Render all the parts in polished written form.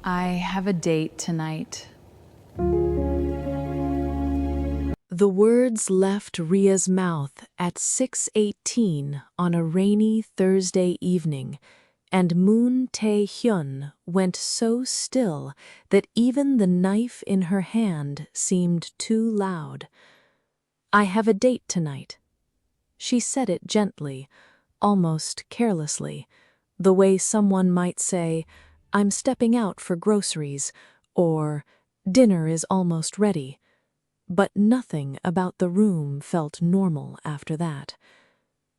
I have a date tonight. The words left Ria's mouth at 6:18 on a rainy Thursday evening, and Moon Tae-hyun went so still that even the knife in her hand seemed too loud. "I have a date tonight." She said it gently, almost carelessly, the way someone might say, "I'm stepping out for groceries," or "Dinner is almost ready." But nothing about the room felt normal after that.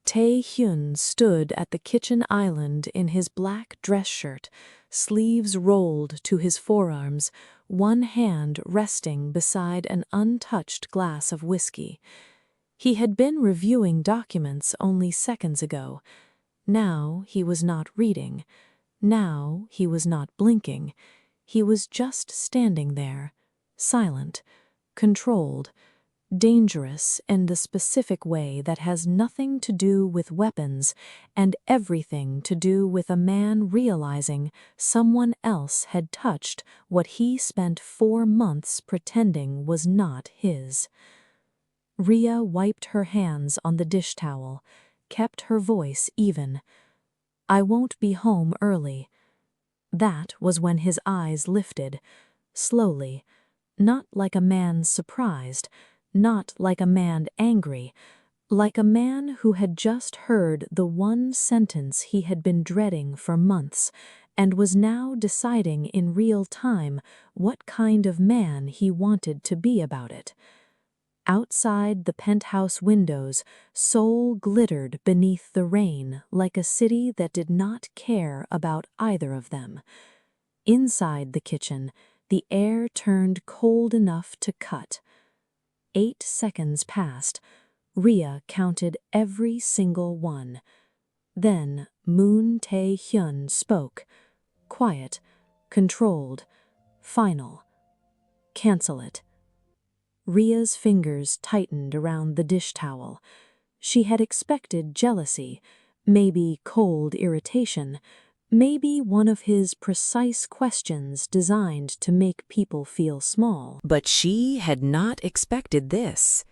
Tae-hyun stood at the kitchen island in his black dress shirt, sleeves rolled to his forearms, one hand resting beside an untouched glass of whiskey. He had been reviewing documents only seconds ago. Now he was not reading. Now he was not blinking. He was just standing there, silent, controlled, dangerous in the specific way that has nothing to do with weapons and everything to do with a man realizing someone else had touched what he spent 4 months pretending was not his. Ria wiped her hands on the dish towel, kept her voice even. "I won't be home early." That was when his eyes lifted, slowly, not like a man surprised, not like a man angry, like a man who had just heard the one sentence he had been dreading for months and was now deciding in real time what kind of man he wanted to be about it. Outside the penthouse windows, Seoul glittered beneath the rain like a city that did not care about either of them. Inside the kitchen, the air turned cold enough to cut. 8 seconds passed. Ria counted every single one. Then Moon Tae-hyun spoke. Quiet, controlled, final. "Cancel it." Ria's fingers tightened around the dish towel. She had expected jealousy, maybe cold irritation, maybe one of his precise questions designed to make people feel small. But she had not expected this.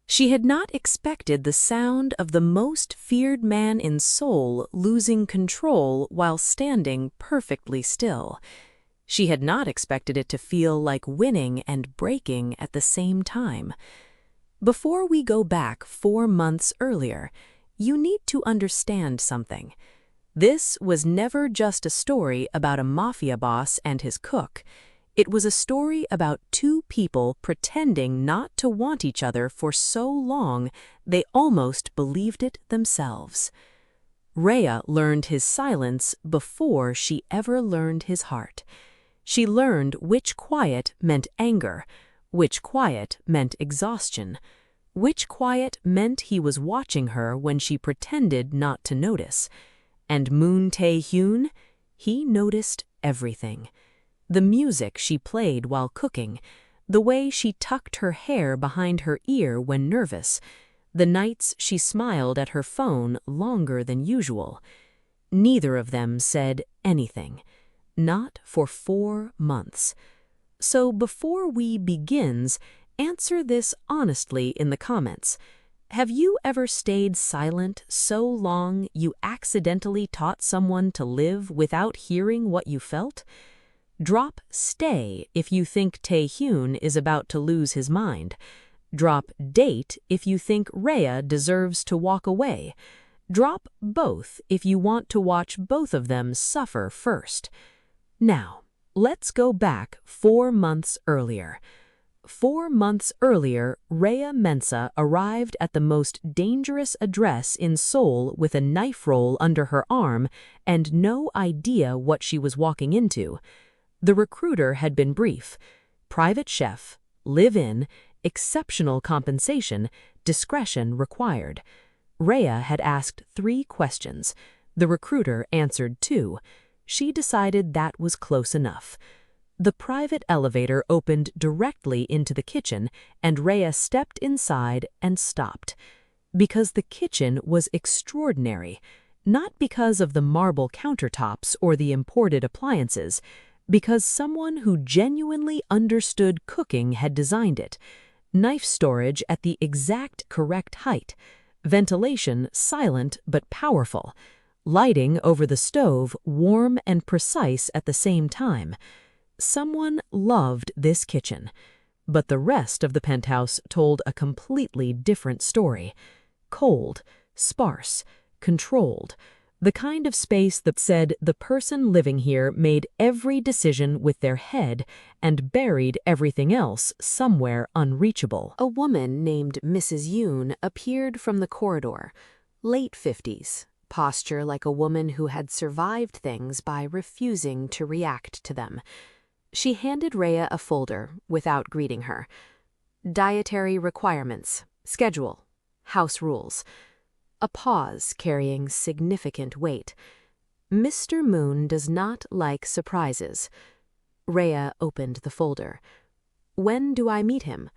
She had not expected the sound of the most feared man in Seoul losing control while standing perfectly still. She had not expected it to feel like winning and breaking at the same time. Before we go back 4 months earlier, you need to understand something. This was never just a story about a mafia boss and his cook. It was a story about 2 people pretending not to want each other for so long they almost believed it themselves. Rhea learned his silence before she ever learned his heart. She learned which quiet meant anger, which quiet meant exhaustion, which quiet meant he was watching her when she pretended not to notice. And Moon Tae-hyun, he noticed everything. The music she played while cooking, the way she tucked her hair behind her ear when nervous, the nights she smiled at her phone longer than usual. Neither of them said anything. Not for 4 months. So before we begins, answer this honestly in the comments. Have you ever stayed silent so long you accidentally taught someone to live without hearing what you felt? Drop stay if you think Tae-hyun is about to lose his mind. Drop date if you think Rhea deserves to walk away. Drop both if you want to watch both of them suffer first. Now, let's go back 4 months earlier. 4 months earlier, Rhea Mensah arrived at the most dangerous address in Seoul with a knife roll under her arm and no idea what she was walking into. The recruiter had been brief. Private chef, live-in, exceptional compensation, discretion required. Rhea had asked 3 questions. The recruiter answered 2. She decided that was close enough. The private elevator opened directly into the kitchen, and Rhea stepped inside and stopped. Because the kitchen was extraordinary, not because of the marble countertops or the imported appliances. because someone who genuinely understood cooking had designed it. Knife storage at the exact correct height, ventilation silent but powerful, lighting over the stove warm and precise at the same time. Someone loved this kitchen. But the rest of the penthouse told a completely different story. Cold, sparse, controlled. The kind of space that said the person living here made every decision with their head and buried everything else somewhere unreachable. A woman named Mrs. Yoon appeared from the corridor, late 50s, posture like a woman who had survived things by refusing to react to them. She handed Rhea a folder without greeting her. Dietary requirements, schedule, house rules. A pause carrying significant weight. Mr. Moon does not like surprises. Rhea opened the folder. When do I meet him?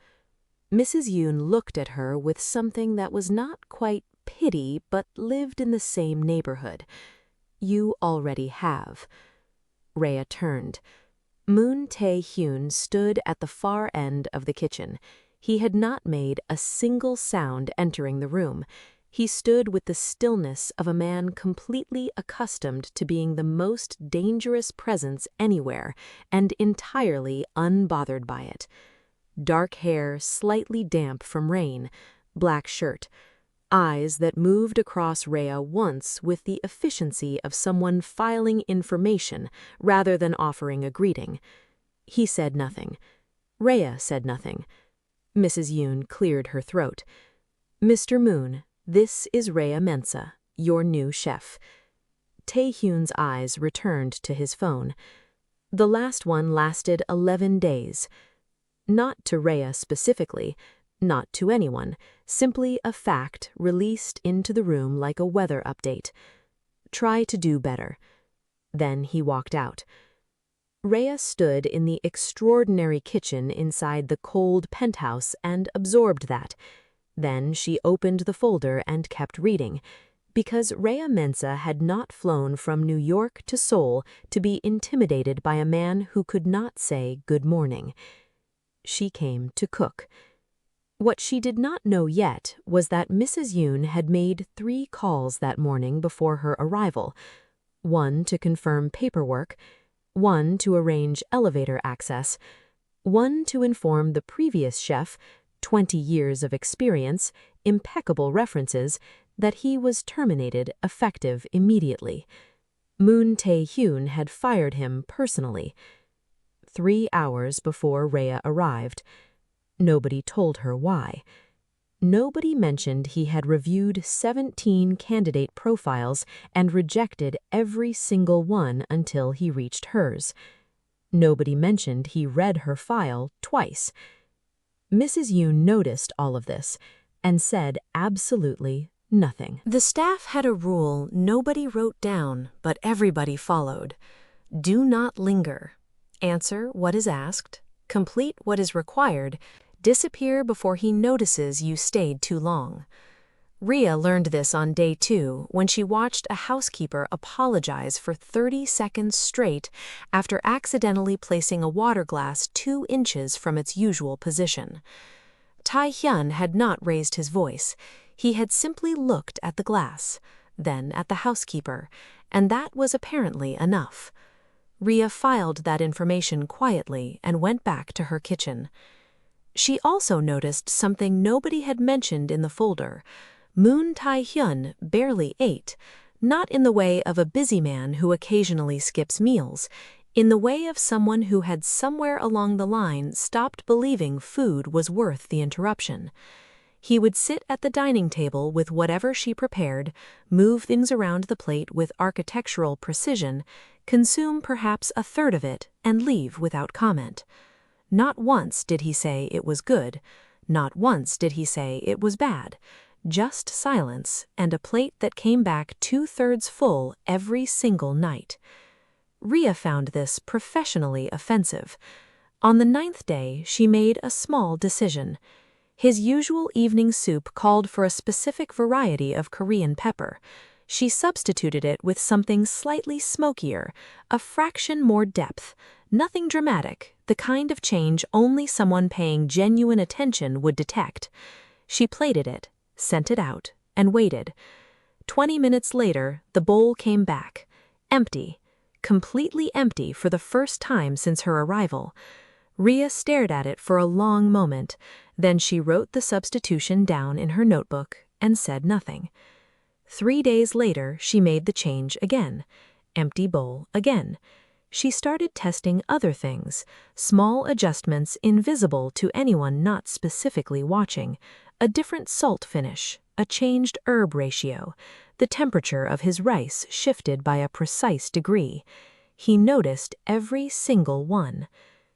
Mrs. Yoon looked at her with something that was not quite pity but lived in the same neighborhood. You already have. Rhea turned. Moon Tae-hyun stood at the far end of the kitchen. He had not made a single sound entering the room. He stood with the stillness of a man completely accustomed to being the most dangerous presence anywhere and entirely unbothered by it. Dark hair slightly damp from rain, black shirt, eyes that moved across Rhea once with the efficiency of someone filing information rather than offering a greeting. He said nothing. Rhea said nothing. Mrs. Yoon cleared her throat. Mr. Moon, this is Rhea Mensah, your new chef. Tae-hyun's eyes returned to his phone. The last one lasted 11 days. Not to Rhea specifically, not to anyone, simply a fact released into the room like a weather update. Try to do better. Then he walked out. Rhea stood in the extraordinary kitchen inside the cold penthouse and absorbed that. Then she opened the folder and kept reading, because Rhea Mensah had not flown from New York to Seoul to be intimidated by a man who could not say good morning. She came to cook. What she did not know yet was that Mrs. Yoon had made 3 calls that morning before her arrival, 1 to confirm paperwork, 1 to arrange elevator access, 1 to inform the previous chef, 20 years of experience, impeccable references, that he was terminated effective immediately. Moon Tae-hyun had fired him personally. 3 hours before Rhea arrived. Nobody told her why. Nobody mentioned he had reviewed 17 candidate profiles and rejected every single one until he reached hers. Nobody mentioned he read her file twice. Mrs. Yoon noticed all of this and said absolutely nothing. The staff had a rule nobody wrote down, but everybody followed. Do not linger. Answer what is asked. Complete what is required. Disappear before he notices you stayed too long. Rhea learned this on day 2 when she watched a housekeeper apologize for 30 seconds straight after accidentally placing a water glass 2 inches from its usual position. Tae-hyun had not raised his voice. He had simply looked at the glass, then at the housekeeper, and that was apparently enough. Rhea filed that information quietly and went back to her kitchen. She also noticed something nobody had mentioned in the folder. Moon Tae-hyun barely ate, not in the way of a busy man who occasionally skips meals, in the way of someone who had somewhere along the line stopped believing food was worth the interruption. He would sit at the dining table with whatever she prepared, move things around the plate with architectural precision, consume perhaps a third of it, and leave without comment. Not once did he say it was good. Not once did he say it was bad. Just silence and a plate that came back 2/3 full every single night. Rhea found this professionally offensive. On the 9th day, she made a small decision. His usual evening soup called for a specific variety of Korean pepper. She substituted it with something slightly smokier, a fraction more depth, Nothing dramatic, the kind of change only someone paying genuine attention would detect. She plated it, sent it out, and waited. 20 minutes later, the bowl came back, empty, completely empty for the first time since her arrival. Rhea stared at it for a long moment, then she wrote the substitution down in her notebook and said nothing. 3 days later, she made the change again. Empty bowl again. She started testing other things, small adjustments invisible to anyone not specifically watching, a different salt finish, a changed herb ratio. The temperature of his rice shifted by a precise degree. He noticed every single one.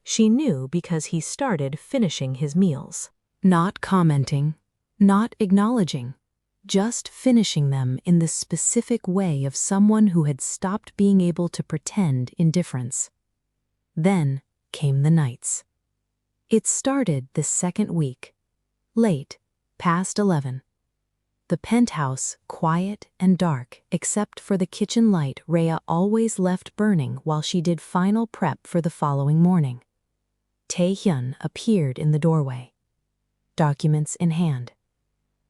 She knew because he started finishing his meals. Not commenting, not acknowledging, just finishing them in the specific way of someone who had stopped being able to pretend indifference. Then came the nights. It started the second week. Late, past 11. The penthouse, quiet and dark, except for the kitchen light Rhea always left burning while she did final prep for the following morning. Tae-hyun appeared in the doorway, documents in hand.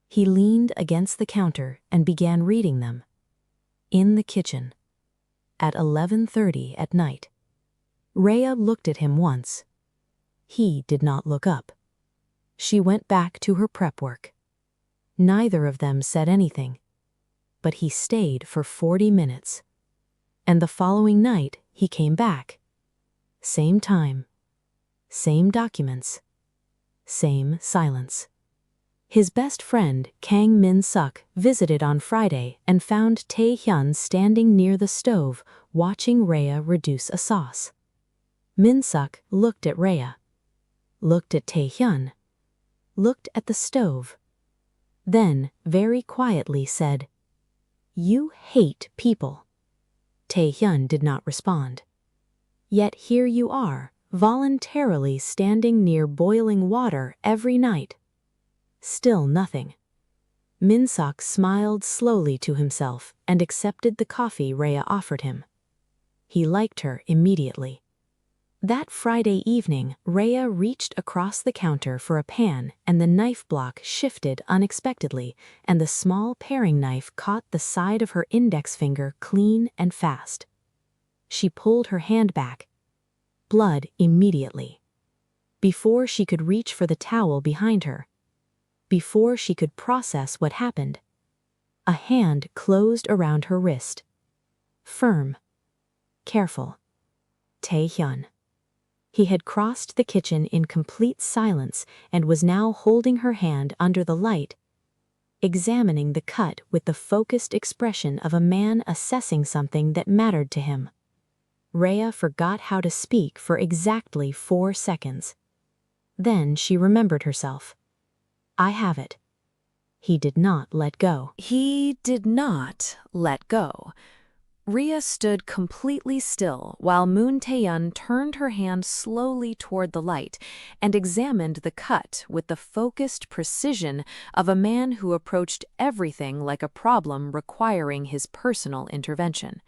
He leaned against the counter and began reading them. In the kitchen. At 11:30 at night. Rhea looked at him once. He did not look up. She went back to her prep work. Neither of them said anything, but he stayed for 40 minutes. And the following night, he came back. Same time, same documents, same silence. His best friend, Kang Min-suk, visited on Friday and found Tae-hyun standing near the stove, watching Rhea reduce a sauce. Min-suk looked at Rhea, looked at Tae-hyun, looked at the stove. Then, very quietly said, "You hate people." Tae-hyun did not respond. Yet here you are, voluntarily standing near boiling water every night. Still nothing. Min-suk smiled slowly to himself and accepted the coffee Rhea offered him. He liked her immediately. That Friday evening, Rhea reached across the counter for a pan and the knife block shifted unexpectedly and the small paring knife caught the side of her index finger clean and fast. She pulled her hand back. Blood immediately. Before she could reach for the towel behind her. Before she could process what happened. A hand closed around her wrist. Firm. Careful. Tae-hyun. He had crossed the kitchen in complete silence and was now holding her hand under the light, examining the cut with the focused expression of a man assessing something that mattered to him. Rhea forgot how to speak for exactly 4 seconds. Then she remembered herself. "I have it." He did not let go. He did not let go. Rhea stood completely still while Moon Tae-hyun turned her hand slowly toward the light and examined the cut with the focused precision of a man who approached everything like a problem requiring his personal intervention.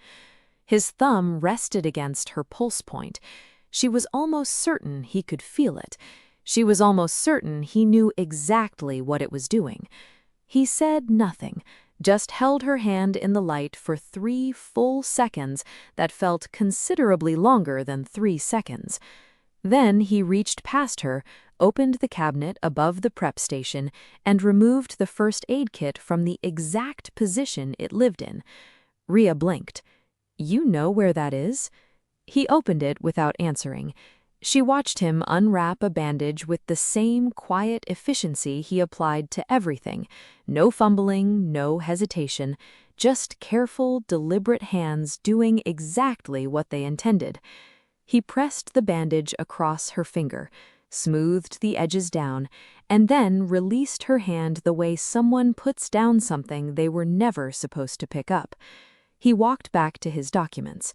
His thumb rested against her pulse point. She was almost certain he could feel it. She was almost certain he knew exactly what it was doing. He said nothing, just held her hand in the light for 3 full seconds that felt considerably longer than 3 seconds. Then he reached past her, opened the cabinet above the prep station, and removed the first aid kit from the exact position it lived in. Rhea blinked. "You know where that is?" He opened it without answering. She watched him unwrap a bandage with the same quiet efficiency he applied to everything. No fumbling, no hesitation, just careful, deliberate hands doing exactly what they intended. He pressed the bandage across her finger, smoothed the edges down, and then released her hand the way someone puts down something they were never supposed to pick up. He walked back to his documents.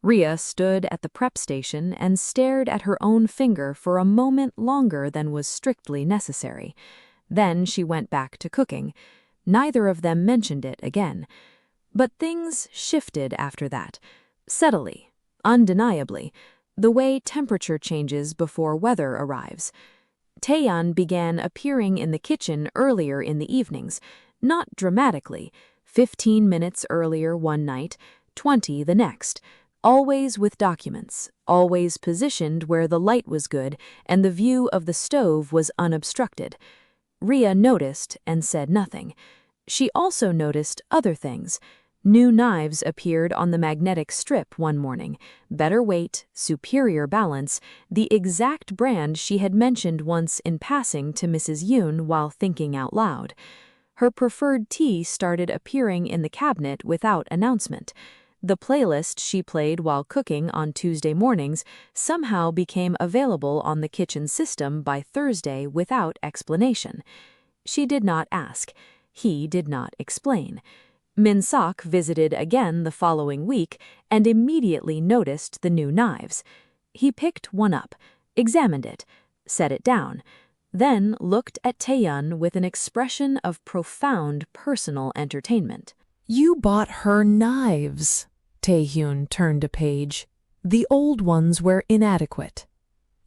Rhea stood at the prep station and stared at her own finger for a moment longer than was strictly necessary. Then she went back to cooking. Neither of them mentioned it again. But things shifted after that. Subtly, undeniably. the way temperature changes before weather arrives. Tae-hyun began appearing in the kitchen earlier in the evenings, not dramatically, 15 minutes earlier one night, 20 the next, always with documents, always positioned where the light was good and the view of the stove was unobstructed. Rhea noticed and said nothing. She also noticed other things. New knives appeared on the magnetic strip one morning, better weight, superior balance, the exact brand she had mentioned once in passing to Mrs. Yoon while thinking out loud. Her preferred tea started appearing in the cabinet without announcement. The playlist she played while cooking on Tuesday mornings somehow became available on the kitchen system by Thursday without explanation. She did not ask. He did not explain. Min-sok visited again the following week and immediately noticed the new knives. He picked one up, examined it, set it down, then looked at Tae-hyun with an expression of profound personal entertainment. "You bought her knives." Tae-hyun turned a page. "The old ones were inadequate.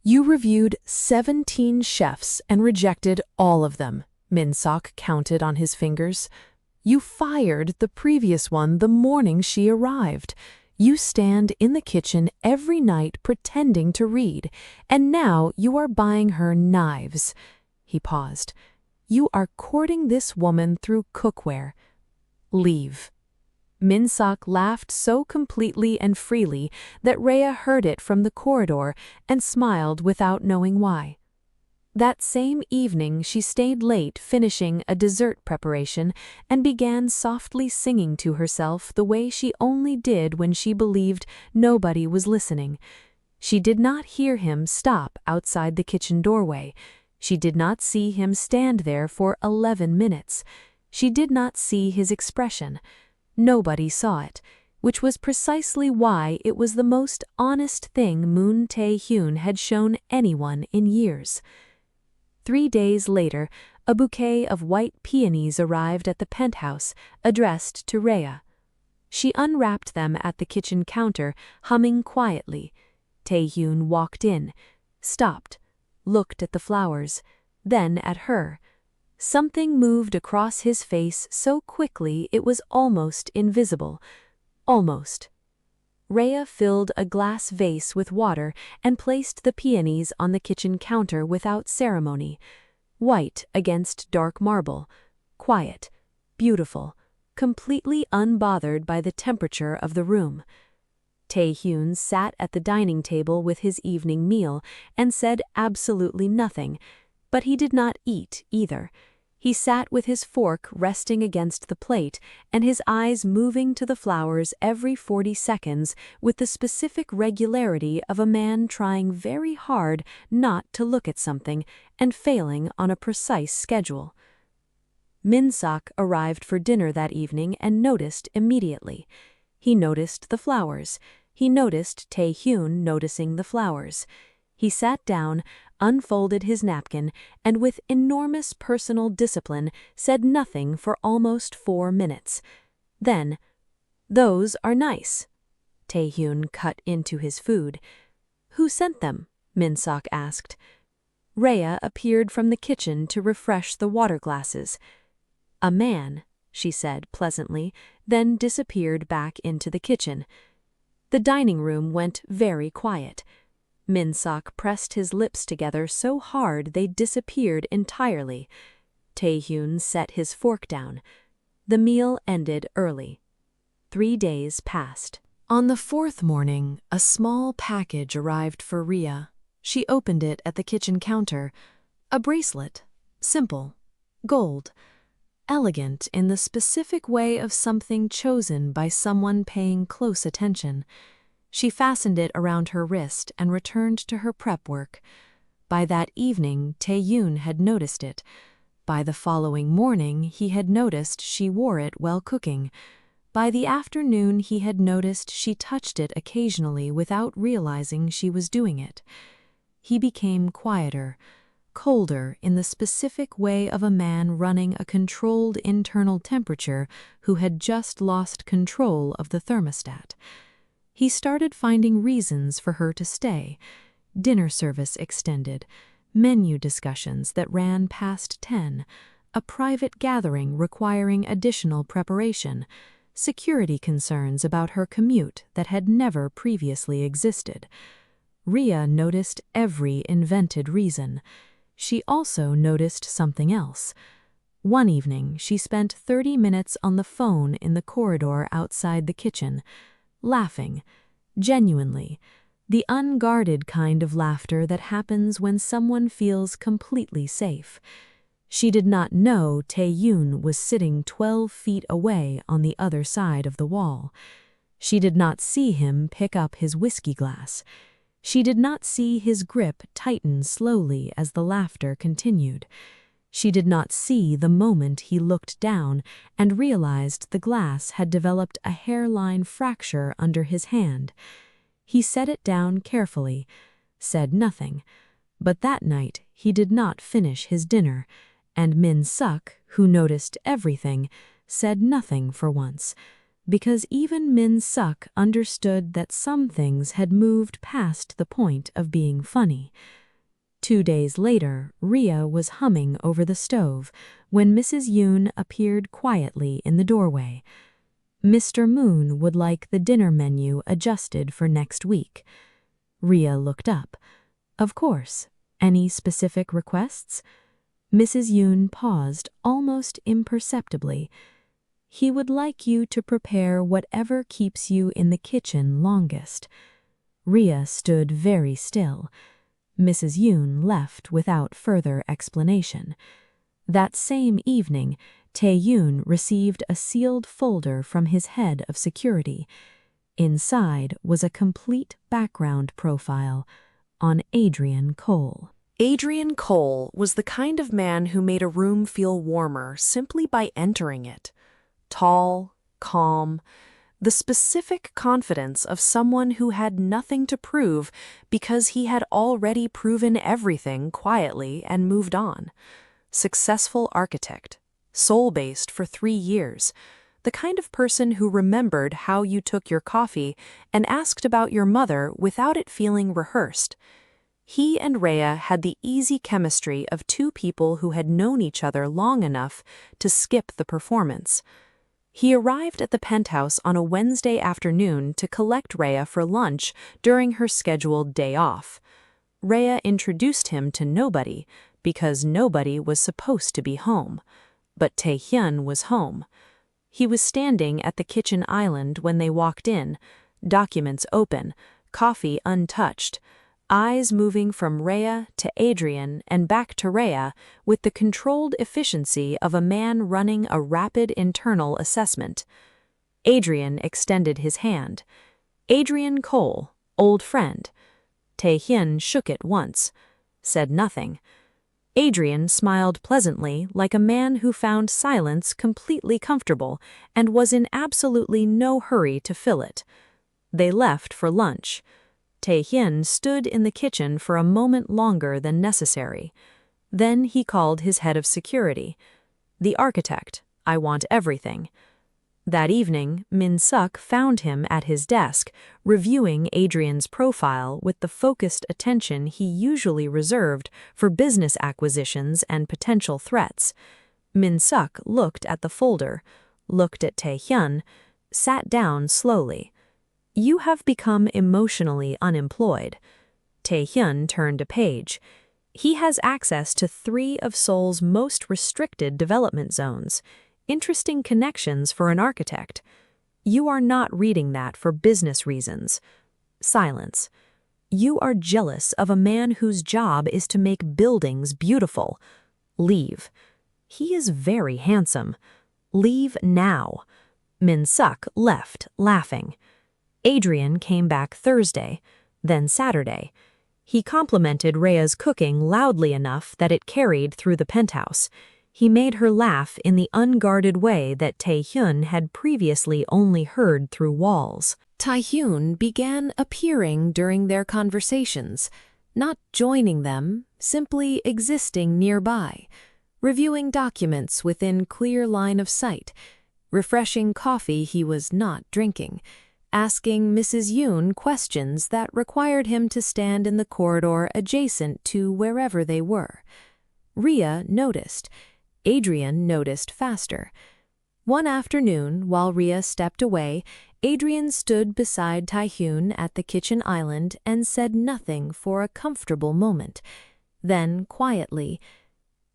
You reviewed 17 chefs and rejected all of them." Min-sok counted on his fingers. "You fired the previous one the morning she arrived. You stand in the kitchen every night pretending to read, and now you are buying her knives." He paused. "You are courting this woman through cookware. Leave." Min-sok laughed so completely and freely that Rhea heard it from the corridor and smiled without knowing why. That same evening she stayed late finishing a dessert preparation and began softly singing to herself the way she only did when she believed nobody was listening. She did not hear him stop outside the kitchen doorway. She did not see him stand there for 11 minutes. She did not see his expression. Nobody saw it, which was precisely why it was the most honest thing Moon Tae-hyun had shown anyone in years. 3 days later, a bouquet of white peonies arrived at the penthouse, addressed to Rhea. She unwrapped them at the kitchen counter, humming quietly. Tae-hyun walked in, stopped, looked at the flowers, then at her. Something moved across his face so quickly it was almost invisible. Almost. Rhea filled a glass vase with water and placed the peonies on the kitchen counter without ceremony. White against dark marble. Quiet. Beautiful. Completely unbothered by the temperature of the room. Tae-hyun sat at the dining table with his evening meal and said absolutely nothing, but he did not eat either. He sat with his fork resting against the plate and his eyes moving to the flowers every 40 seconds with the specific regularity of a man trying very hard not to look at something and failing on a precise schedule. Min-sok arrived for dinner that evening and noticed immediately. He noticed the flowers. He noticed Tae-hyun noticing the flowers. He sat down, unfolded his napkin, and with enormous personal discipline said nothing for almost 4 minutes. Then, "Those are nice." Tae-hyun cut into his food. "Who sent them?" Min-sok asked. Rhea appeared from the kitchen to refresh the water glasses. "A man," she said pleasantly, then disappeared back into the kitchen. The dining room went very quiet. Min-sok pressed his lips together so hard they disappeared entirely. Tae-hyun set his fork down. The meal ended early. 3 days passed. On the 4th morning, a small package arrived for Rhea. She opened it at the kitchen counter. A bracelet. Simple. Gold. Elegant in the specific way of something chosen by someone paying close attention. She fastened it around her wrist and returned to her prep work. By that evening, Tae-hyun had noticed it. By the following morning, he had noticed she wore it while cooking. By the afternoon, he had noticed she touched it occasionally without realizing she was doing it. He became quieter, colder in the specific way of a man running a controlled internal temperature who had just lost control of the thermostat. He started finding reasons for her to stay. Dinner service extended, menu discussions that ran past 10, a private gathering requiring additional preparation, security concerns about her commute that had never previously existed. Rhea noticed every invented reason. She also noticed something else. One evening, she spent 30 minutes on the phone in the corridor outside the kitchen, laughing, genuinely, the unguarded kind of laughter that happens when someone feels completely safe. She did not know Tae-hyun was sitting 12 feet away on the other side of the wall. She did not see him pick up his whiskey glass. She did not see his grip tighten slowly as the laughter continued. She did not see the moment he looked down and realized the glass had developed a hairline fracture under his hand. He set it down carefully, said nothing. But that night he did not finish his dinner, and Min-suk, who noticed everything, said nothing for once, because even Min-suk understood that some things had moved past the point of being funny. 2 days later, Rhea was humming over the stove when Mrs. Yoon appeared quietly in the doorway. Mr. Moon would like the dinner menu adjusted for next week. Rhea looked up. Of course. Any specific requests? Mrs. Yoon paused almost imperceptibly. He would like you to prepare whatever keeps you in the kitchen longest. Rhea stood very still. Mrs. Yoon left without further explanation. That same evening, Tae-hyun received a sealed folder from his head of security. Inside was a complete background profile on Adrian Cole. Adrian Cole was the kind of man who made a room feel warmer simply by entering it. Tall, calm, the specific confidence of someone who had nothing to prove because he had already proven everything quietly and moved on. Successful architect, Seoul-based for 3 years, the kind of person who remembered how you took your coffee and asked about your mother without it feeling rehearsed. He and Rhea had the easy chemistry of 2 people who had known each other long enough to skip the performance. He arrived at the penthouse on a Wednesday afternoon to collect Rhea for lunch during her scheduled day off. Rhea introduced him to nobody because nobody was supposed to be home. But Tae-hyun was home. He was standing at the kitchen island when they walked in, documents open, coffee untouched, eyes moving from Rhea to Adrian and back to Rhea with the controlled efficiency of a man running a rapid internal assessment. Adrian extended his hand. Adrian Cole, old friend. Tae-hyun shook it once, said nothing. Adrian smiled pleasantly like a man who found silence completely comfortable and was in absolutely no hurry to fill it. They left for lunch. Tae-hyun stood in the kitchen for a moment longer than necessary. Then he called his head of security. The architect, I want everything. That evening, Min-suk found him at his desk, reviewing Adrian's profile with the focused attention he usually reserved for business acquisitions and potential threats. Min-suk looked at the folder, looked at Tae-hyun, sat down slowly. You have become emotionally unemployed. Tae-hyun turned a page. He has access to 3 of Seoul's most restricted development zones. Interesting connections for an architect. You are not reading that for business reasons. Silence. You are jealous of a man whose job is to make buildings beautiful. Leave. He is very handsome. Leave now. Min-suk left, laughing. Adrian came back Thursday, then Saturday. He complimented Rhea's cooking loudly enough that it carried through the penthouse. He made her laugh in the unguarded way that Tae-hyun had previously only heard through walls. Tae-hyun began appearing during their conversations, not joining them, simply existing nearby, reviewing documents within clear line of sight, refreshing coffee he was not drinking, asking Mrs. Yoon questions that required him to stand in the corridor adjacent to wherever they were. Rhea noticed. Adrian noticed faster. One afternoon, while Rhea stepped away, Adrian stood beside Tae-hyun at the kitchen island and said nothing for a comfortable moment. Then, quietly,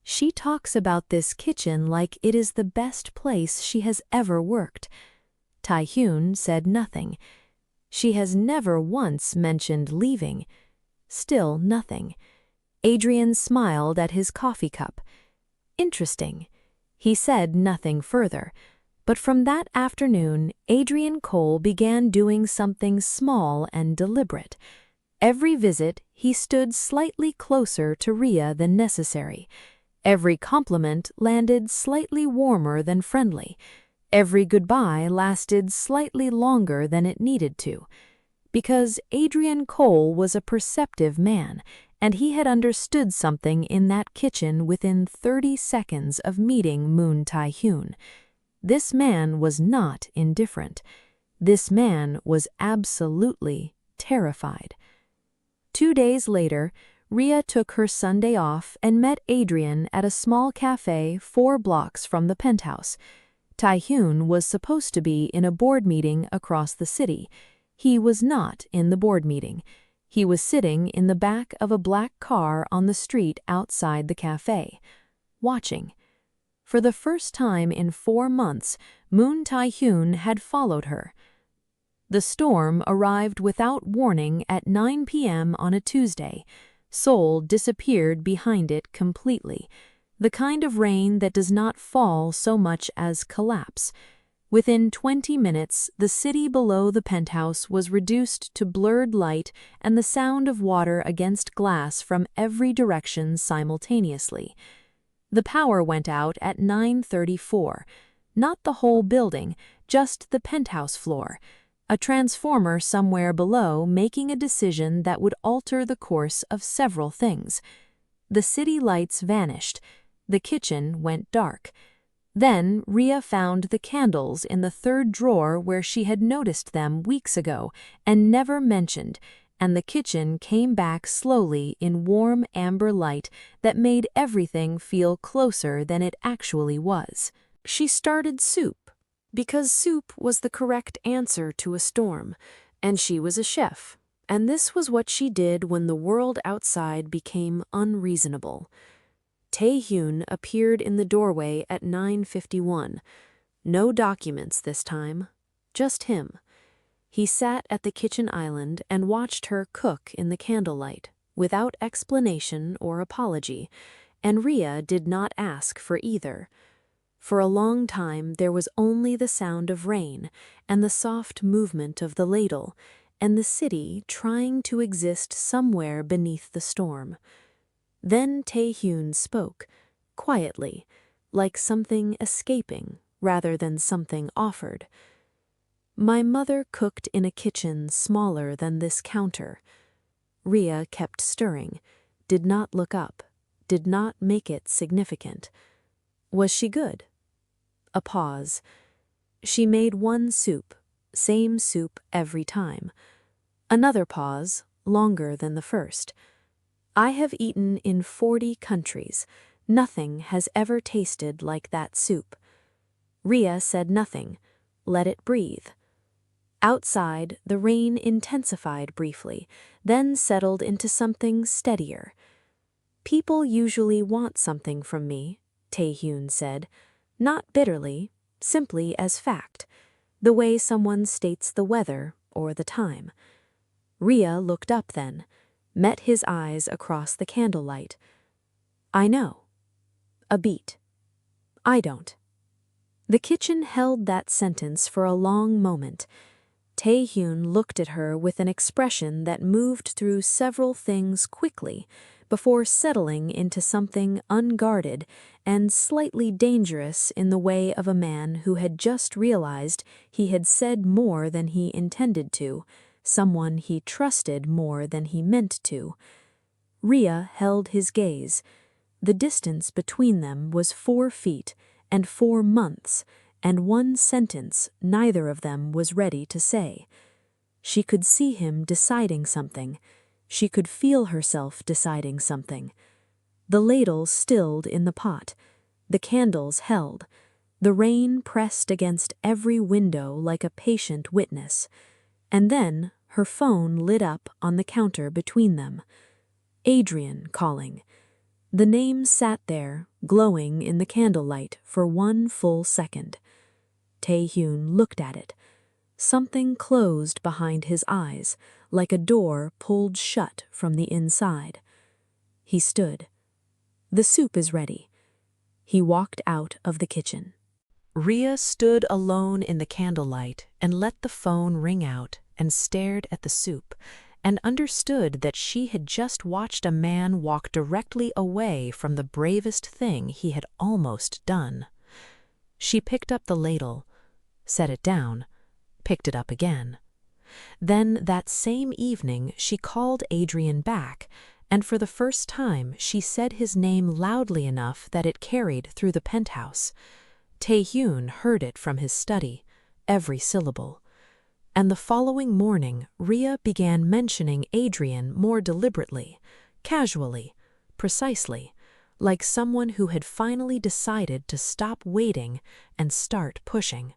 "She talks about this kitchen like it is the best place she has ever worked." Tae-hyun said nothing. "She has never once mentioned leaving." Still nothing. Adrian smiled at his coffee cup. "Interesting." He said nothing further, but from that afternoon, Adrian Cole began doing something small and deliberate. Every visit, he stood slightly closer to Rhea than necessary. Every compliment landed slightly warmer than friendly. Every goodbye lasted slightly longer than it needed to. Because Adrian Cole was a perceptive man, and he had understood something in that kitchen within 30 seconds of meeting Moon Tae-hyun. This man was not indifferent. This man was absolutely terrified. 2 days later, Rhea took her Sunday off and met Adrian at a small cafe 4 blocks from the penthouse. Tae-hyun was supposed to be in a board meeting across the city. He was not in the board meeting. He was sitting in the back of a black car on the street outside the cafe, watching. For the first time in 4 months, Moon Tae-hyun had followed her. The storm arrived without warning at 9 p.m. on a Tuesday. Seoul disappeared behind it completely, the kind of rain that does not fall so much as collapse. Within 20 minutes, the city below the penthouse was reduced to blurred light and the sound of water against glass from every direction simultaneously. The power went out at 9:34. Not the whole building, just the penthouse floor. A transformer somewhere below making a decision that would alter the course of several things. The city lights vanished. The kitchen went dark. Then Rhea found the candles in the 3rd drawer where she had noticed them weeks ago and never mentioned, and the kitchen came back slowly in warm amber light that made everything feel closer than it actually was. She started soup, because soup was the correct answer to a storm, and she was a chef, and this was what she did when the world outside became unreasonable. Tae-hyun appeared in the doorway at 9:51. No documents this time, just him. He sat at the kitchen island and watched her cook in the candlelight, without explanation or apology, and Rhea did not ask for either. For a long time there was only the sound of rain and the soft movement of the ladle, and the city trying to exist somewhere beneath the storm. Then Tae-hyun spoke, quietly, like something escaping rather than something offered. "My mother cooked in a kitchen smaller than this counter." Rhea kept stirring, did not look up, did not make it significant. "Was she good?" A pause. "She made one soup, same soup every time." Another pause, longer than the first. "I have eaten in 40 countries. Nothing has ever tasted like that soup." Rhea said nothing, let it breathe. Outside, the rain intensified briefly, then settled into something steadier. "People usually want something from me," Tae-hyun said, not bitterly, simply as fact, the way someone states the weather or the time. Rhea looked up then, met his eyes across the candlelight. "I know." A beat. "I don't." The kitchen held that sentence for a long moment. Tae-hyun looked at her with an expression that moved through several things quickly before settling into something unguarded and slightly dangerous in the way of a man who had just realized he had said more than he intended to, someone he trusted more than he meant to. Rhea held his gaze. The distance between them was 4 feet and 4 months, and one sentence neither of them was ready to say. She could see him deciding something. She could feel herself deciding something. The ladle stilled in the pot. The candles held. The rain pressed against every window like a patient witness. And then her phone lit up on the counter between them. Adrian calling. The name sat there, glowing in the candlelight for one full second. Tae-hyun looked at it. Something closed behind his eyes, like a door pulled shut from the inside. He stood. The soup is ready. He walked out of the kitchen. Rhea stood alone in the candlelight and let the phone ring out and stared at the soup and understood that she had just watched a man walk directly away from the bravest thing he had almost done. She picked up the ladle, set it down, picked it up again. Then that same evening she called Adrian back, and for the first time she said his name loudly enough that it carried through the penthouse. Tae-hyun heard it from his study, every syllable. And the following morning Rhea began mentioning Adrian more deliberately, casually, precisely, like someone who had finally decided to stop waiting and start pushing.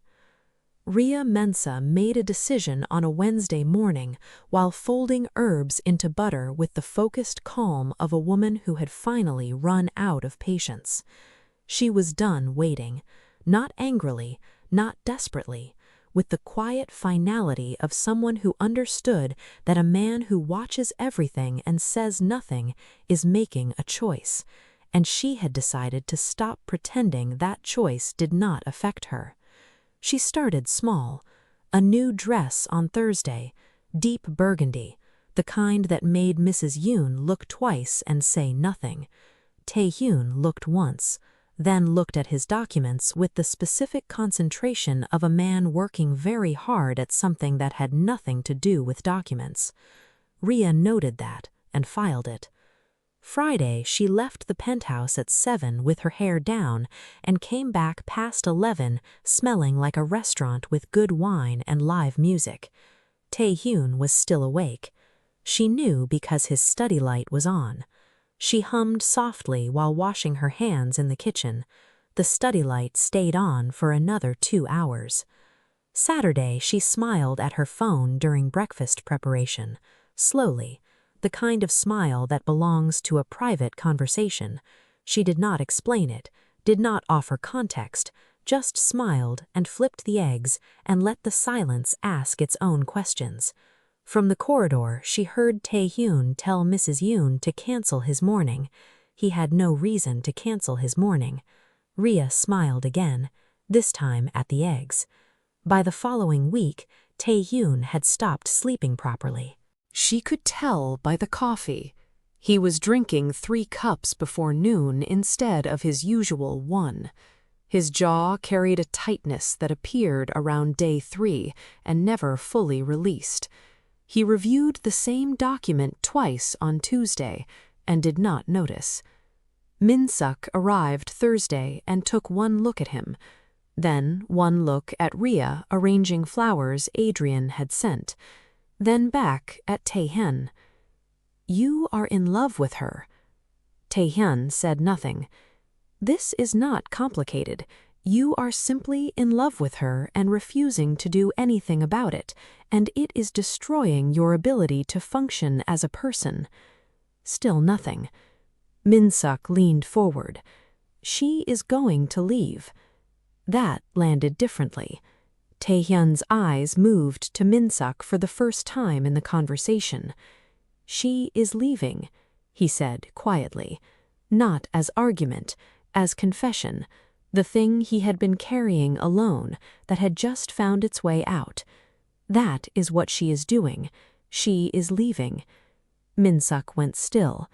Rhea Mensah made a decision on a Wednesday morning while folding herbs into butter with the focused calm of a woman who had finally run out of patience. She was done waiting, not angrily, not desperately, with the quiet finality of someone who understood that a man who watches everything and says nothing is making a choice, and she had decided to stop pretending that choice did not affect her. She started small. A new dress on Thursday, deep burgundy, the kind that made Mrs. Yoon look twice and say nothing. Tae-hyun looked once, then looked at his documents with the specific concentration of a man working very hard at something that had nothing to do with documents. Rhea noted that and filed it. Friday, she left the penthouse at 7 with her hair down and came back past 11 smelling like a restaurant with good wine and live music. Tae-hyun was still awake. She knew because his study light was on. She hummed softly while washing her hands in the kitchen. The study light stayed on for another 2 hours. Saturday, she smiled at her phone during breakfast preparation, slowly, the kind of smile that belongs to a private conversation. She did not explain it, did not offer context, just smiled and flipped the eggs and let the silence ask its own questions. From the corridor, she heard Tae-hyun tell Mrs. Yoon to cancel his morning. He had no reason to cancel his morning. Rhea smiled again, this time at the eggs. By the following week, Tae-hyun had stopped sleeping properly. She could tell by the coffee. He was drinking 3 cups before noon instead of his usual 1. His jaw carried a tightness that appeared around day 3 and never fully released. He reviewed the same document twice on Tuesday and did not notice. Min-suk arrived Thursday and took one look at him, then one look at Rhea arranging flowers Adrian had sent, then back at Tae-hyun. "You are in love with her." Tae-hyun said nothing. "This is not complicated. You are simply in love with her and refusing to do anything about it, and it is destroying your ability to function as a person." Still nothing. Min-suk leaned forward. "She is going to leave." That landed differently. Tae-hyun's eyes moved to Min-suk for the first time in the conversation. "She is leaving," he said quietly, not as argument, as confession, the thing he had been carrying alone that had just found its way out. "That is what she is doing. She is leaving." Min-suk went still,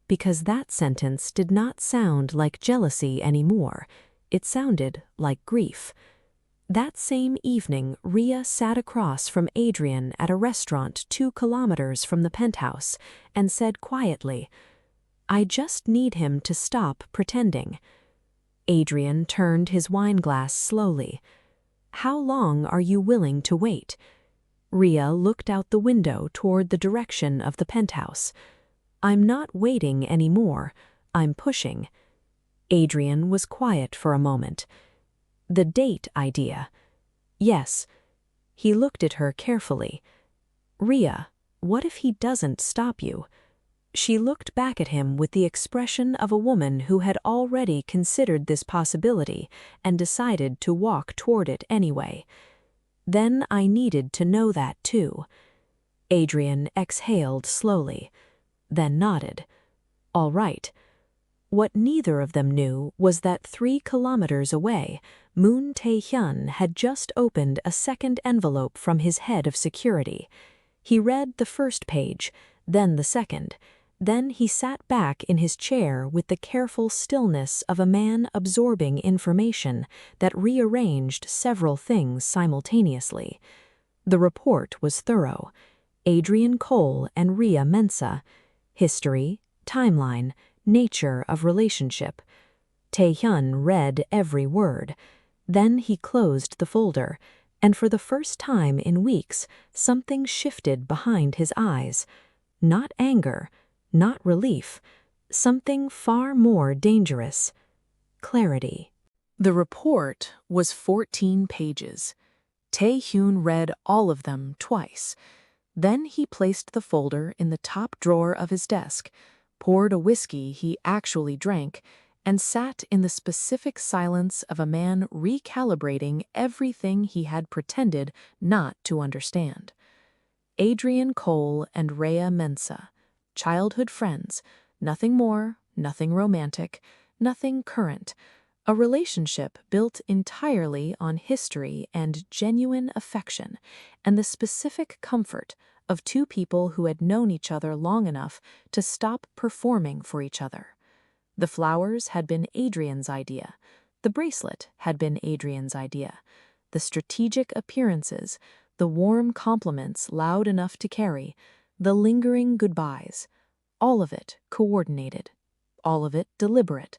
because that sentence did not sound like jealousy anymore. It sounded like grief. That same evening, Rhea sat across from Adrian at a restaurant 2 kilometers from the penthouse and said quietly, "I just need him to stop pretending." Adrian turned his wine glass slowly. How long are you willing to wait? Rhea looked out the window toward the direction of the penthouse. I'm not waiting anymore. I'm pushing. Adrian was quiet for a moment. The date idea. Yes. He looked at her carefully. Rhea, what if he doesn't stop you? She looked back at him with the expression of a woman who had already considered this possibility and decided to walk toward it anyway. Then I needed to know that too. Adrian exhaled slowly, then nodded. All right. What neither of them knew was that 3 kilometers away, Moon Tae-hyun had just opened a second envelope from his head of security. He read the first page, then the second. Then he sat back in his chair with the careful stillness of a man absorbing information that rearranged several things simultaneously. The report was thorough. Adrian Cole and Rhea Mensah. History, timeline, nature of relationship. Tae-hyun read every word. Then he closed the folder, and for the first time in weeks, something shifted behind his eyes. Not anger, not relief, something far more dangerous. Clarity. The report was 14 pages. Tae-hyun read all of them twice. Then he placed the folder in the top drawer of his desk, poured a whiskey he actually drank, and sat in the specific silence of a man recalibrating everything he had pretended not to understand. Adrian Cole and Rhea Mensah. Childhood friends, nothing more, nothing romantic, nothing current. A relationship built entirely on history and genuine affection, and the specific comfort of 2 people who had known each other long enough to stop performing for each other. The flowers had been Adrian's idea. The bracelet had been Adrian's idea. The strategic appearances, the warm compliments loud enough to carry, the lingering goodbyes, all of it coordinated, all of it deliberate,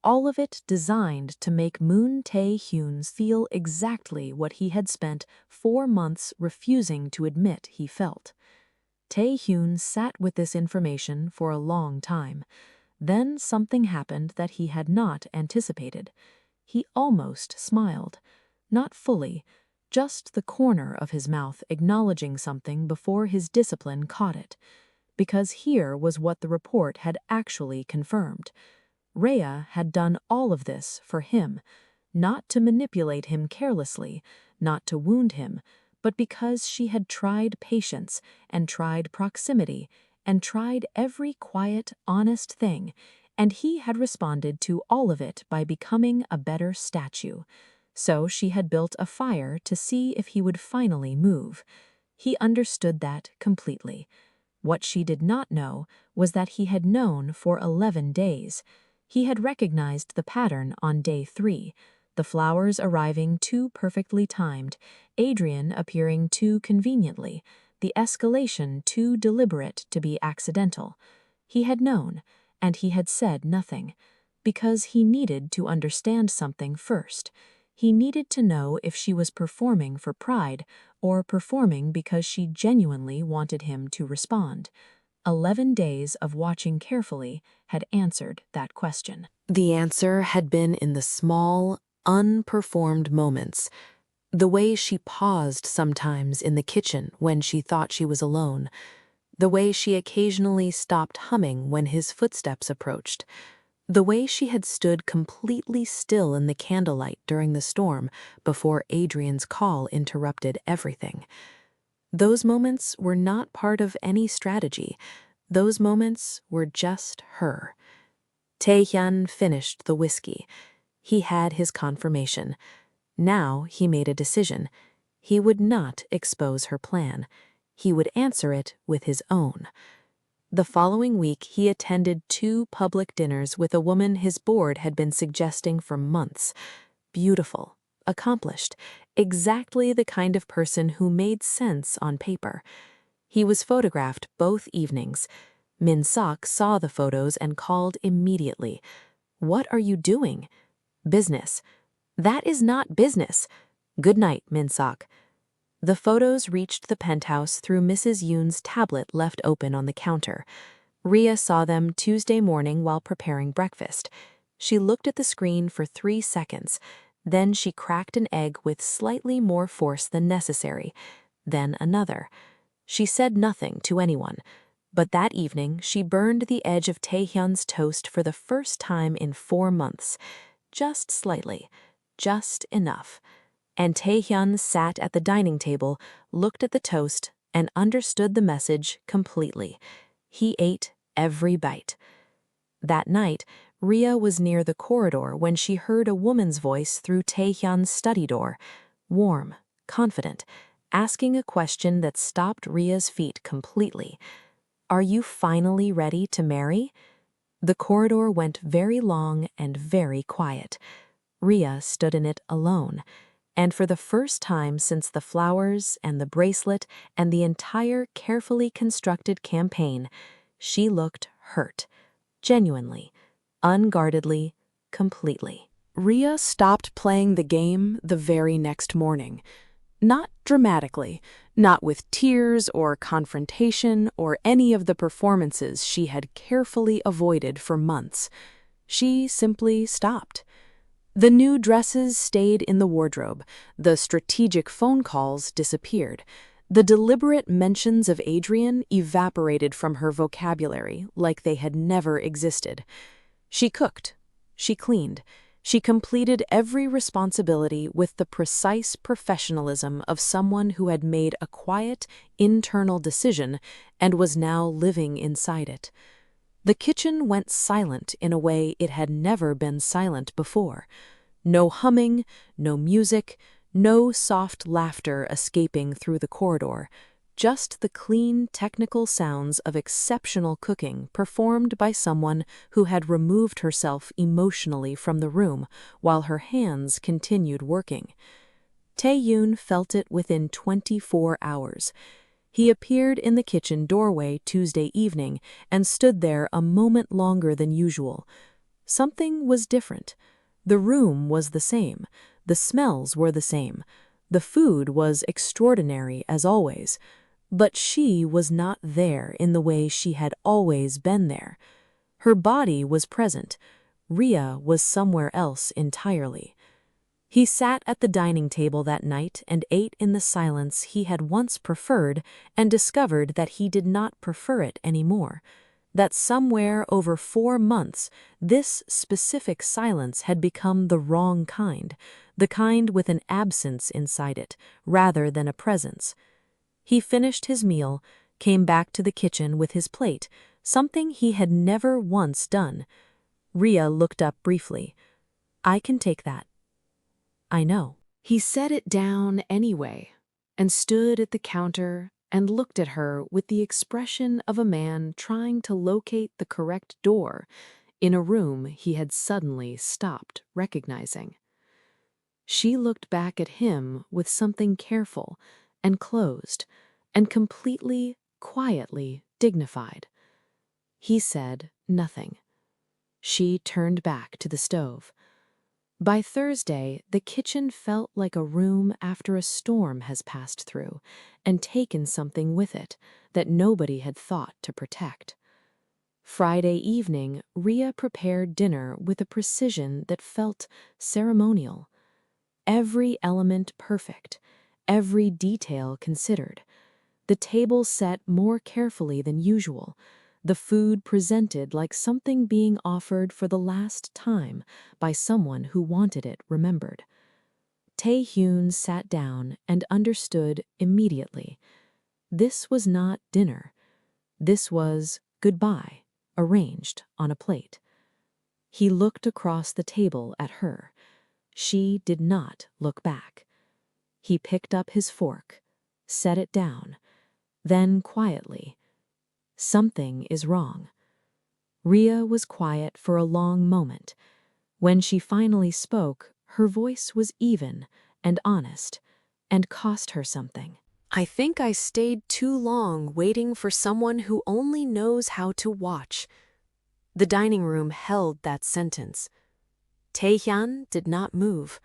all of it designed to make Moon Tae-hyun feel exactly what he had spent 4 months refusing to admit he felt. Tae-hyun sat with this information for a long time. Then something happened that he had not anticipated. He almost smiled. Not fully, just the corner of his mouth acknowledging something before his discipline caught it. Because here was what the report had actually confirmed. Rhea had done all of this for him, not to manipulate him carelessly, not to wound him, but because she had tried patience and tried proximity and tried every quiet, honest thing, and he had responded to all of it by becoming a better statue. So she had built a fire to see if he would finally move. He understood that completely. What she did not know was that he had known for 11 days. He had recognized the pattern on day 3, the flowers arriving too perfectly timed, Adrian appearing too conveniently, the escalation too deliberate to be accidental. He had known, and he had said nothing, because he needed to understand something first. He needed to know if she was performing for pride or performing because she genuinely wanted him to respond. 11 days of watching carefully had answered that question. The answer had been in the small, unperformed moments. The way she paused sometimes in the kitchen when she thought she was alone. The way she occasionally stopped humming when his footsteps approached. The way she had stood completely still in the candlelight during the storm before Adrian's call interrupted everything. Those moments were not part of any strategy. Those moments were just her. Tae-hyun finished the whiskey. He had his confirmation. Now he made a decision. He would not expose her plan. He would answer it with his own. The following week, he attended 2 public dinners with a woman his board had been suggesting for months. Beautiful, accomplished, exactly the kind of person who made sense on paper. He was photographed both evenings. Min Sok saw the photos and called immediately. "What are you doing?" "Business." "That is not business." Good night, Minseok. The photos reached the penthouse through Mrs. Yoon's tablet left open on the counter. Rhea saw them Tuesday morning while preparing breakfast. She looked at the screen for 3 seconds. Then she cracked an egg with slightly more force than necessary. Then another. She said nothing to anyone. But that evening, she burned the edge of Tae-hyun's toast for the first time in 4 months. Just slightly. Just enough. And Tae-hyun sat at the dining table, looked at the toast, and understood the message completely. He ate every bite. That night, Rhea was near the corridor when she heard a woman's voice through Tae-hyun's study door, warm, confident, asking a question that stopped Rhea's feet completely. "Are you finally ready to marry?" The corridor went very long and very quiet. Rhea stood in it alone. And for the first time since the flowers and the bracelet and the entire carefully constructed campaign, she looked hurt, genuinely, unguardedly, completely. Rhea stopped playing the game the very next morning. Not dramatically, not with tears or confrontation or any of the performances she had carefully avoided for months. She simply stopped. The new dresses stayed in the wardrobe. The strategic phone calls disappeared. The deliberate mentions of Adrian evaporated from her vocabulary like they had never existed. She cooked. She cleaned. She completed every responsibility with the precise professionalism of someone who had made a quiet, internal decision and was now living inside it. The kitchen went silent in a way it had never been silent before. No humming, no music, no soft laughter escaping through the corridor, just the clean, technical sounds of exceptional cooking performed by someone who had removed herself emotionally from the room while her hands continued working. Tae-hyun felt it within 24 hours. He appeared in the kitchen doorway Tuesday evening and stood there a moment longer than usual. Something was different. The room was the same. The smells were the same. The food was extraordinary as always. But she was not there in the way she had always been there. Her body was present. Rhea was somewhere else entirely. He sat at the dining table that night and ate in the silence he had once preferred and discovered that he did not prefer it anymore. That somewhere over 4 months, this specific silence had become the wrong kind, the kind with an absence inside it, rather than a presence. He finished his meal, came back to the kitchen with his plate, something he had never once done. Rhea looked up briefly. "I can take that." "I know." He set it down anyway, and stood at the counter and looked at her with the expression of a man trying to locate the correct door in a room he had suddenly stopped recognizing. She looked back at him with something careful and closed and completely, quietly dignified. He said nothing. She turned back to the stove. By Thursday, the kitchen felt like a room after a storm has passed through and taken something with it that nobody had thought to protect. Friday evening, Rhea prepared dinner with a precision that felt ceremonial. Every element perfect, every detail considered. The table set more carefully than usual. The food presented like something being offered for the last time by someone who wanted it remembered. Tae-hyun sat down and understood immediately. This was not dinner. This was goodbye, arranged on a plate. He looked across the table at her. She did not look back. He picked up his fork, set it down, then quietly, "Something is wrong." Rhea was quiet for a long moment. When she finally spoke, her voice was even and honest, and cost her something. "I think I stayed too long waiting for someone who only knows how to watch." The dining room held that sentence. Tae-hyun did not move.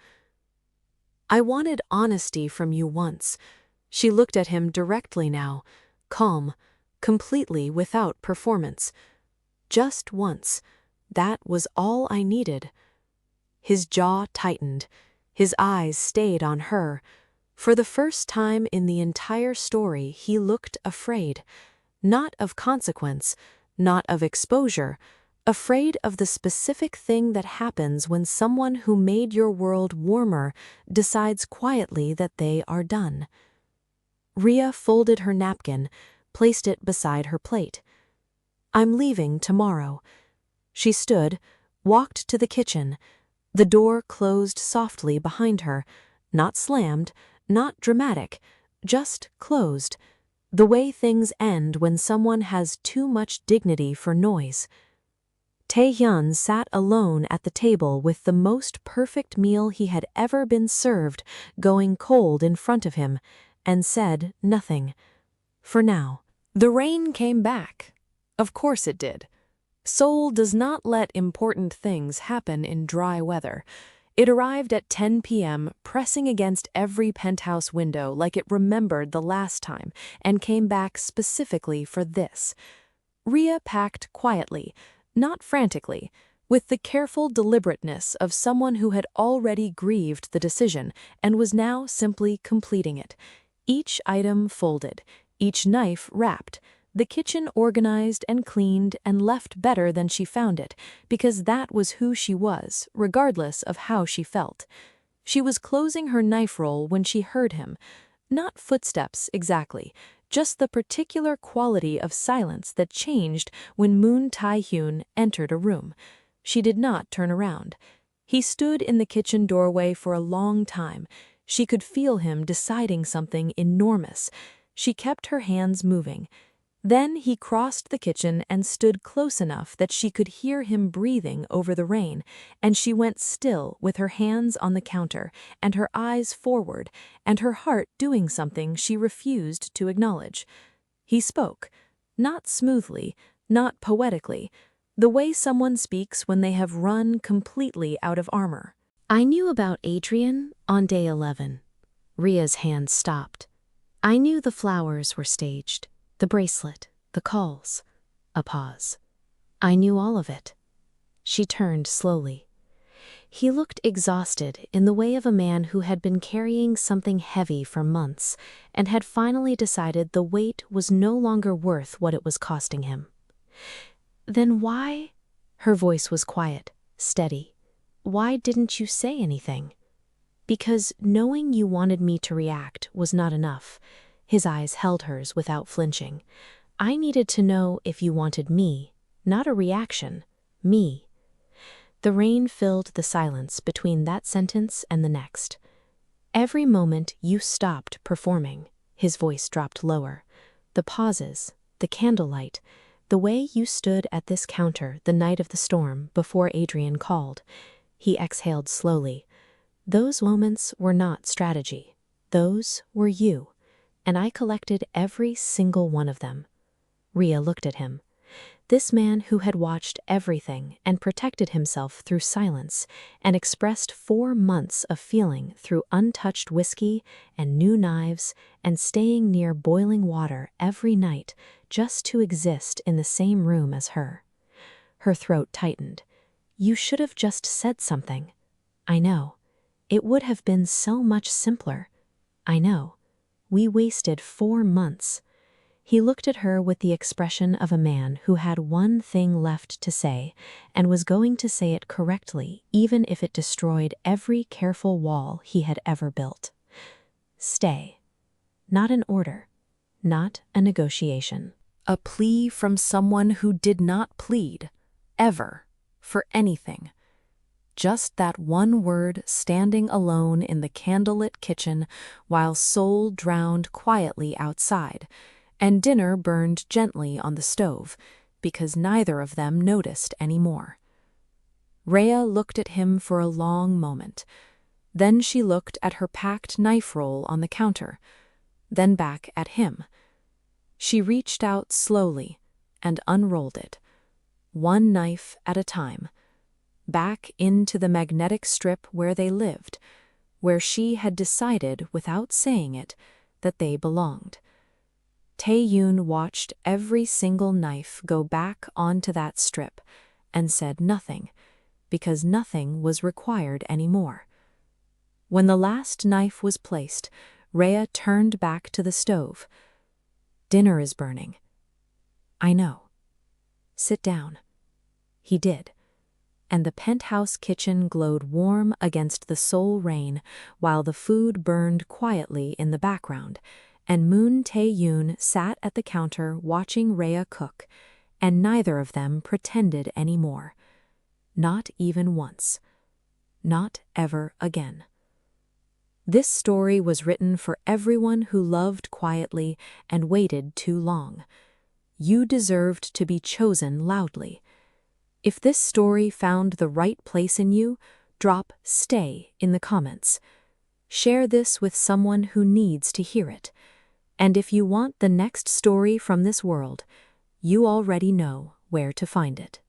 I wanted honesty from you once." She looked at him directly now, calm, completely without performance. "Just once. That was all I needed." His jaw tightened. His eyes stayed on her. For the first time in the entire story, he looked afraid. Not of consequence, not of exposure, afraid of the specific thing that happens when someone who made your world warmer decides quietly that they are done. Rhea folded her napkin, placed it beside her plate. "I'm leaving tomorrow." She stood, walked to the kitchen. The door closed softly behind her, not slammed, not dramatic, just closed, the way things end when someone has too much dignity for noise. Tae-hyun sat alone at the table with the most perfect meal he had ever been served going cold in front of him, and said nothing. For now. The rain came back. Of course it did. Seoul does not let important things happen in dry weather. It arrived at 10 p.m., pressing against every penthouse window like it remembered the last time, and came back specifically for this. Rhea packed quietly, not frantically, with the careful deliberateness of someone who had already grieved the decision and was now simply completing it. Each item folded, each knife wrapped, the kitchen organized and cleaned and left better than she found it, because that was who she was, regardless of how she felt. She was closing her knife roll when she heard him. Not footsteps exactly, just the particular quality of silence that changed when Moon Tae-hyun entered a room. She did not turn around. He stood in the kitchen doorway for a long time. She could feel him deciding something enormous. She kept her hands moving. Then he crossed the kitchen and stood close enough that she could hear him breathing over the rain, and she went still with her hands on the counter and her eyes forward, and her heart doing something she refused to acknowledge. He spoke, not smoothly, not poetically, the way someone speaks when they have run completely out of armor. "I knew about Adrian on day 11. Rhea's hand stopped. "I knew the flowers were staged. The bracelet, the calls." A pause. "I knew all of it." She turned slowly. He looked exhausted in the way of a man who had been carrying something heavy for months and had finally decided the weight was no longer worth what it was costing him. "Then why?" Her voice was quiet, steady. "Why didn't you say anything?" "Because knowing you wanted me to react was not enough." His eyes held hers without flinching. "I needed to know if you wanted me, not a reaction, me." The rain filled the silence between that sentence and the next. "Every moment you stopped performing," his voice dropped lower. "The pauses, the candlelight, the way you stood at this counter the night of the storm before Adrian called." He exhaled slowly. "Those moments were not strategy. Those were you. And I collected every single one of them." Rhea looked at him. This man who had watched everything and protected himself through silence and expressed 4 months of feeling through untouched whiskey and new knives and staying near boiling water every night just to exist in the same room as her. Her throat tightened. "You should have just said something." "I know. It would have been so much simpler." "I know. We wasted 4 months." He looked at her with the expression of a man who had one thing left to say and was going to say it correctly, even if it destroyed every careful wall he had ever built. Stay. Not an order. Not a negotiation. A plea from someone who did not plead, ever, for anything. Just that one word standing alone in the candlelit kitchen while Seoul drowned quietly outside, and dinner burned gently on the stove, because neither of them noticed any more. Rhea looked at him for a long moment. Then she looked at her packed knife roll on the counter, then back at him. She reached out slowly and unrolled it, one knife at a time, back into the magnetic strip where they lived, where she had decided without saying it that they belonged. Tae-hyun watched every single knife go back onto that strip and said nothing, because nothing was required anymore. When the last knife was placed, Rhea turned back to the stove. "Dinner is burning." "I know. Sit down." He did, and the penthouse kitchen glowed warm against the Seoul rain while the food burned quietly in the background, and Moon Tae-hyun sat at the counter watching Rhea cook, and neither of them pretended any more. Not even once. Not ever again. This story was written for everyone who loved quietly and waited too long. You deserved to be chosen loudly. If this story found the right place in you, drop "stay" in the comments. Share this with someone who needs to hear it. And if you want the next story from this world, you already know where to find it.